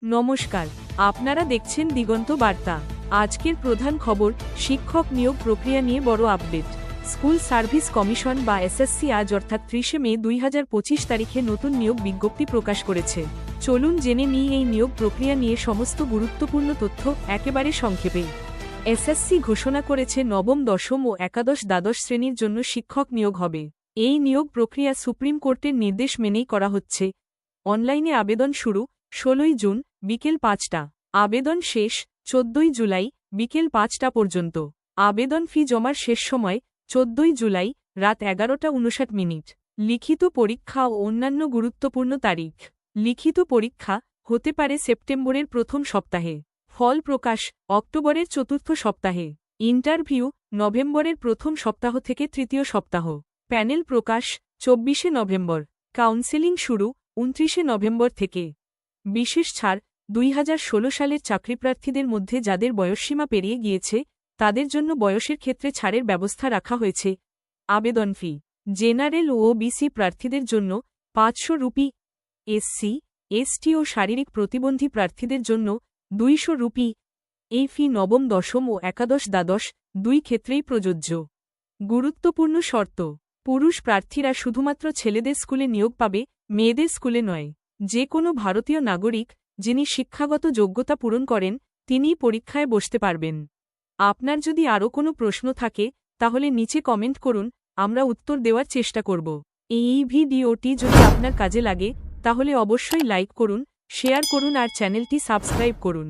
নমস্কার, আপনারা দেখছেন দিগন্ত বার্তা। আজকের প্রধান খবর, শিক্ষক নিয়োগ প্রক্রিয়া নিয়ে বড় আপডেট। স্কুল সার্ভিস কমিশন বা এসএসসি আজ অর্থাৎ 30 মে 2025 তারিখে নতুন নিয়োগ বিজ্ঞপ্তি প্রকাশ করেছে। চলুন জেনে নিই এই নিয়োগ প্রক্রিয়া নিয়ে সমস্ত গুরুত্বপূর্ণ তথ্য একেবারে সংক্ষেপে। এসএসসি ঘোষণা করেছে নবম, দশম ও একাদশ দ্বাদশ শ্রেণীর জন্য শিক্ষক নিয়োগ হবে। এই নিয়োগ প্রক্রিয়া সুপ্রিম কোর্টের নির্দেশ মেনেই করা হচ্ছে। অনলাইনে আবেদন শুরু 16 জুন বিকেল 5টা। আবেদন শেষ 14 জুলাই বিকেল 5টা পর্যন্ত। আবেদন ফি জমার শেষ সময় 14 জুলাই রাত 11:59। লিখিত পরীক্ষা ও অন্যান্য গুরুত্বপূর্ণ তারিখ। লিখিত পরীক্ষা হতে পারে সেপ্টেম্বরের প্রথম সপ্তাহে, ফল প্রকাশ অক্টোবরের চতুর্থ সপ্তাহে, ইন্টারভিউ নভেম্বরের প্রথম সপ্তাহ থেকে তৃতীয় সপ্তাহ, প্যানেল প্রকাশ 24 নভেম্বর, কাউন্সেলিং শুরু 29 নভেম্বর থেকে। বিশেষ ছাড় 2016 সালের চাকরিপ্রার্থীদের মধ্যে যাদের বয়সসীমা পেরিয়ে গিয়েছে তাদের জন্য বয়সের ক্ষেত্রে ছাড়ের ব্যবস্থা রাখা হয়েছে। আবেদন ফি জেনারেল ও ওবিসি প্রার্থীদের জন্য 500 রুপি, এসসি, এসটি ও শারীরিক প্রতিবন্ধী প্রার্থীদের জন্য 200 রুপি। এই ফি নবম, দশম ও একাদশ দ্বাদশ দুই ক্ষেত্রেই প্রযোজ্য। গুরুত্বপূর্ণ শর্ত, পুরুষ প্রার্থীরা শুধুমাত্র ছেলেদের স্কুলে নিয়োগ পাবে, মেয়েদের স্কুলে নয়। যে কোনো ভারতীয় নাগরিক যিনি শিক্ষাগত যোগ্যতা পূরণ করেন তিনিই পরীক্ষায় বসতে পারবেন। আপনার যদি আরও কোনো প্রশ্ন থাকে তাহলে নিচে কমেন্ট করুন, আমরা উত্তর দেওয়ার চেষ্টা করব। এই ভিডিওটি যদি আপনার কাজে লাগে তাহলে অবশ্যই লাইক করুন, শেয়ার করুন আর চ্যানেলটি সাবস্ক্রাইব করুন।